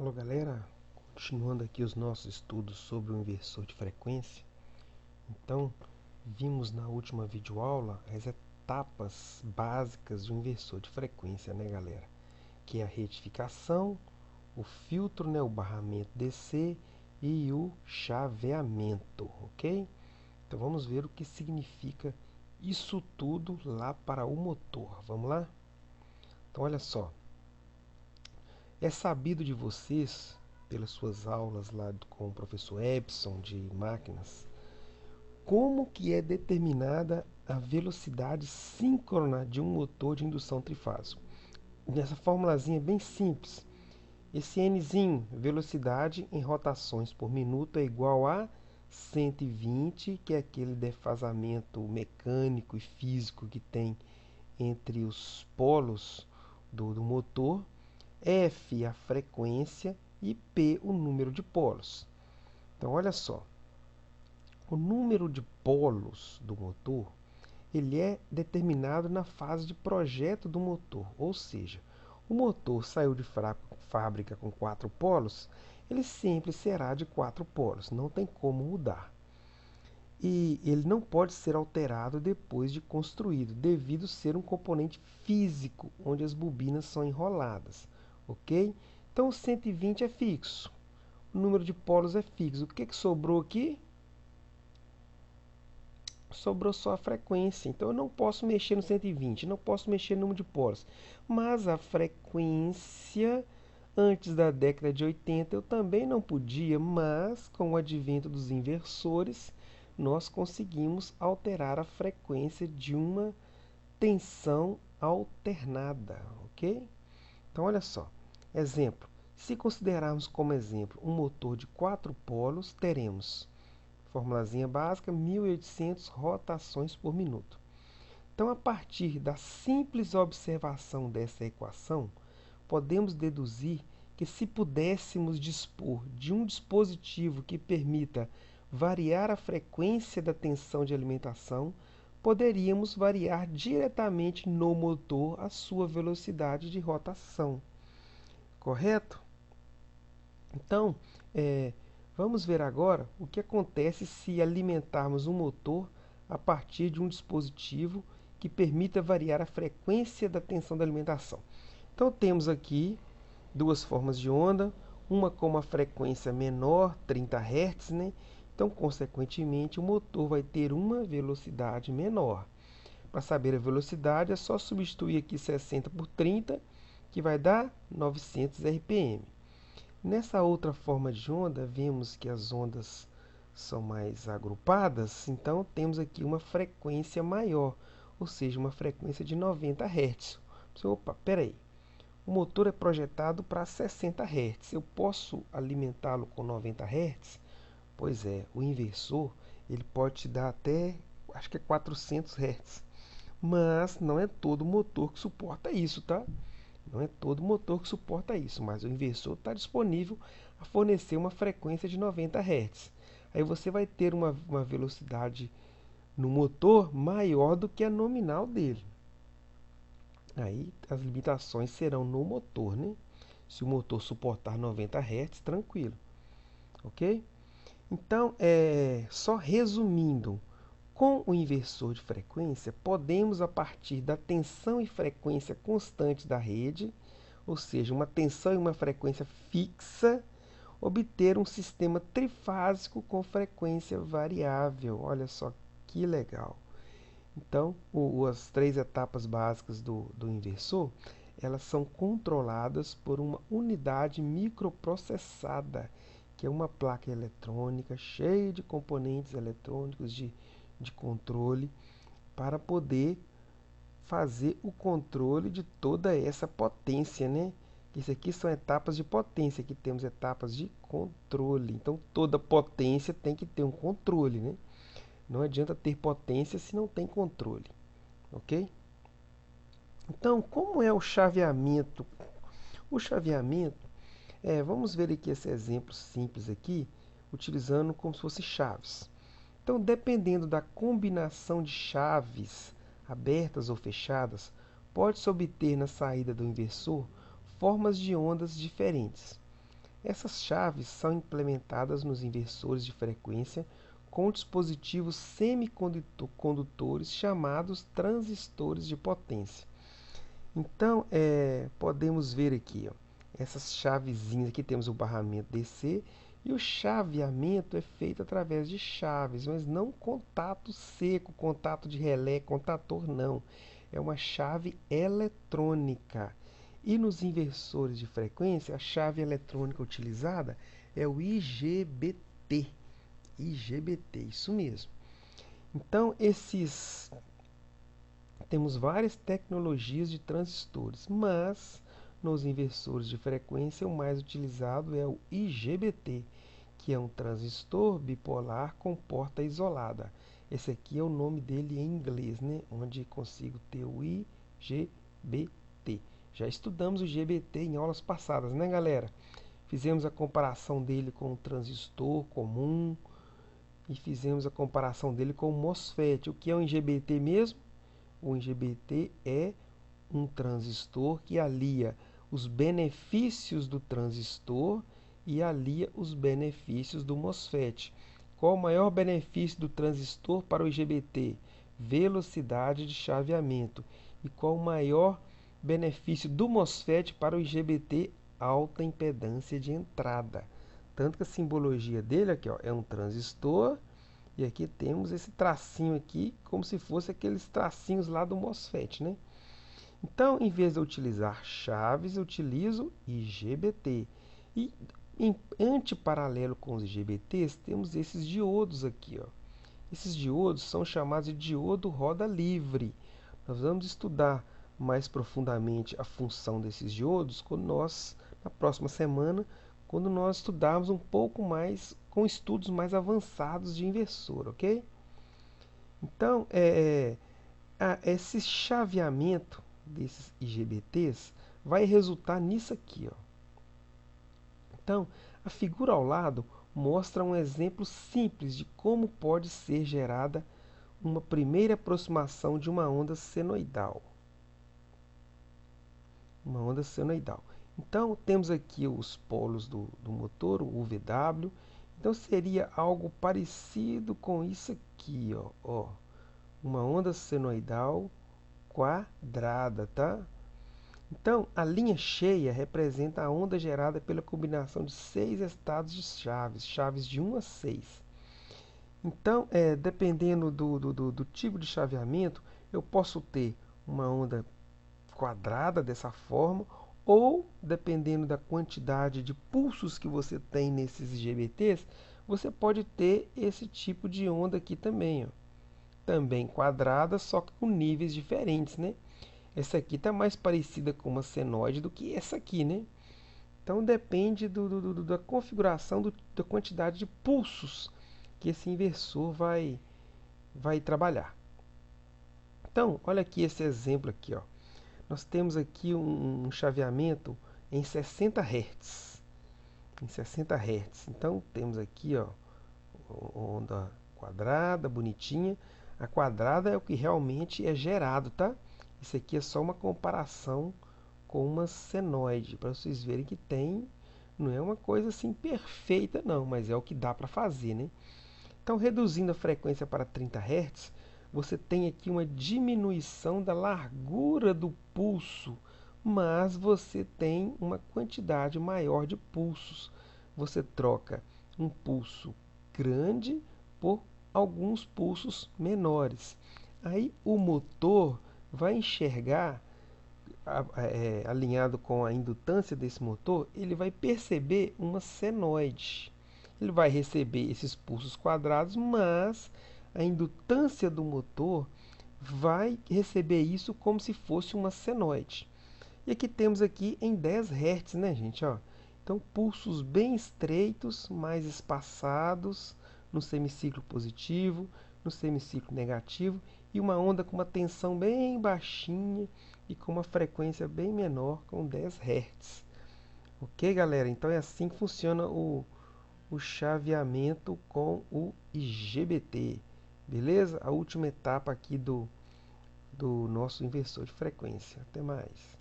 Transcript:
Alô galera, continuando aqui os nossos estudos sobre o inversor de frequência. Então, vimos na última videoaula as etapas básicas de um inversor de frequência, né galera? Que é a retificação, o filtro, né, o barramento DC e o chaveamento, ok? Então vamos ver o que significa isso tudo lá para o motor. Vamos lá? Então olha só. É sabido de vocês, pelas suas aulas lá com o professor Epson de máquinas, como que é determinada a velocidade síncrona de um motor de indução trifásico. Nessa formulazinha bem simples, esse Nzinho, velocidade em rotações por minuto, é igual a 120, que é aquele defasamento mecânico e físico que tem entre os polos do motor, F a frequência e P o número de polos. Então, olha só, o número de polos do motor ele é determinado na fase de projeto do motor, ou seja, o motor saiu de fábrica com 4 polos, ele sempre será de 4 polos, não tem como mudar. E ele não pode ser alterado depois de construído, devido ser um componente físico, onde as bobinas são enroladas, ok? Então o 120 é fixo, o número de polos é fixo. O que sobrou aqui? Sobrou só a frequência, então eu não posso mexer no 120, não posso mexer no número de polos. Mas a frequência, antes da década de 80, eu também não podia, mas com o advento dos inversores, nós conseguimos alterar a frequência de uma tensão alternada, ok? Então, olha só, exemplo. Se considerarmos como exemplo um motor de 4 polos, teremos, formulazinha básica, 1800 rotações por minuto. Então, a partir da simples observação dessa equação, podemos deduzir que se pudéssemos dispor de um dispositivo que permita variar a frequência da tensão de alimentação, poderíamos variar diretamente no motor a sua velocidade de rotação. Correto? Então, vamos ver agora o que acontece se alimentarmos um motor a partir de um dispositivo que permita variar a frequência da tensão da alimentação. Então, temos aqui duas formas de onda, uma com uma frequência menor, 30 Hz, né? Então, consequentemente, o motor vai ter uma velocidade menor. Para saber a velocidade, é só substituir aqui 60 por 30, que vai dar 900 RPM. Nessa outra forma de onda, vemos que as ondas são mais agrupadas, então temos aqui uma frequência maior, ou seja, uma frequência de 90 Hz. Opa, peraí, o motor é projetado para 60 Hz, eu posso alimentá-lo com 90 Hz? Pois é, o inversor ele pode te dar até, acho que é 400 Hz, mas não é todo motor que suporta isso, tá? Não é todo motor que suporta isso, mas o inversor está disponível a fornecer uma frequência de 90 Hz. Aí você vai ter uma velocidade no motor maior do que a nominal dele. Aí as limitações serão no motor, né? Se o motor suportar 90 Hz, tranquilo. Ok? Então, só resumindo, com o inversor de frequência, podemos, a partir da tensão e frequência constantes da rede, ou seja, uma tensão e uma frequência fixa, obter um sistema trifásico com frequência variável. Olha só que legal. Então, as três etapas básicas do inversor, elas são controladas por uma unidade microprocessada, que é uma placa eletrônica cheia de componentes eletrônicos de controle, para poder fazer o controle de toda essa potência, né? Isso aqui são etapas de potência, aqui temos etapas de controle. Então, toda potência tem que ter um controle, né? Não adianta ter potência se não tem controle, ok? Então, como é o chaveamento? O chaveamento, vamos ver aqui esse exemplo simples aqui, utilizando como se fosse chaves. Então, dependendo da combinação de chaves abertas ou fechadas, pode-se obter na saída do inversor formas de ondas diferentes. Essas chaves são implementadas nos inversores de frequência com dispositivos semicondutores chamados transistores de potência. Então, podemos ver aqui, ó, essas chavezinhas aqui, temos o barramento DC e o chaveamento é feito através de chaves, mas não contato seco, contato de relé, contator não. É uma chave eletrônica. E nos inversores de frequência, a chave eletrônica utilizada é o IGBT. IGBT, isso mesmo. Então, temos várias tecnologias de transistores, mas nos inversores de frequência o mais utilizado é o IGBT, que é um transistor bipolar com porta isolada. Esse aqui é o nome dele em inglês, né? Onde consigo ter o IGBT. Já estudamos o IGBT em aulas passadas, né, galera? Fizemos a comparação dele com o transistor comum e fizemos a comparação dele com o MOSFET. O que é o IGBT mesmo? O IGBT é um transistor que alia os benefícios do transistor e alia os benefícios do MOSFET. Qual o maior benefício do transistor para o IGBT? Velocidade de chaveamento. E qual o maior benefício do MOSFET para o IGBT? Alta impedância de entrada. Tanto que a simbologia dele aqui, ó, é um transistor. E aqui temos esse tracinho aqui, como se fosse aqueles tracinhos lá do MOSFET, né? Então, em vez de eu utilizar chaves, eu utilizo IGBT. E em antiparalelo com os IGBTs, temos esses diodos aqui, ó. Esses diodos são chamados de diodo roda livre. Nós vamos estudar mais profundamente a função desses diodos na próxima semana, quando nós estudarmos um pouco mais, com estudos mais avançados de inversor, ok? Então, esse chaveamento desses IGBTs vai resultar nisso aqui, ó. Então, a figura ao lado mostra um exemplo simples de como pode ser gerada uma primeira aproximação de uma onda senoidal. Uma onda senoidal. Então, temos aqui os polos do motor, o VW. Então, seria algo parecido com isso aqui, ó. Uma onda senoidal quadrada, tá? Então, a linha cheia representa a onda gerada pela combinação de 6 estados de chaves de 1 a 6. Então, dependendo do tipo de chaveamento, eu posso ter uma onda quadrada dessa forma, ou, dependendo da quantidade de pulsos que você tem nesses IGBTs, você pode ter esse tipo de onda aqui também, ó. Também quadrada, só que com níveis diferentes, né? Essa aqui está mais parecida com uma senoide do que essa aqui, né? Então depende da configuração, da quantidade de pulsos que esse inversor vai trabalhar. Então, olha aqui esse exemplo aqui, ó. Nós temos aqui um chaveamento em 60 Hz. Em 60 Hz. Então temos aqui, ó, onda quadrada, bonitinha. A quadrada é o que realmente é gerado, tá? Isso aqui é só uma comparação com uma senoide, para vocês verem que não é uma coisa assim perfeita não, mas é o que dá para fazer, né? Então, reduzindo a frequência para 30 Hz, você tem aqui uma diminuição da largura do pulso, mas você tem uma quantidade maior de pulsos. Você troca um pulso grande por alguns pulsos menores. Aí o motor vai enxergar, alinhado com a indutância desse motor, ele vai perceber uma senoide. Ele vai receber esses pulsos quadrados, mas a indutância do motor vai receber isso como se fosse uma senoide. E aqui temos aqui em 10 Hz, né, gente? Ó. Então, pulsos bem estreitos, mais espaçados no semiciclo positivo, no semiciclo negativo, e uma onda com uma tensão bem baixinha e com uma frequência bem menor, com 10 Hz. Ok, galera? Então é assim que funciona o chaveamento com o IGBT. Beleza? A última etapa aqui do nosso inversor de frequência. Até mais.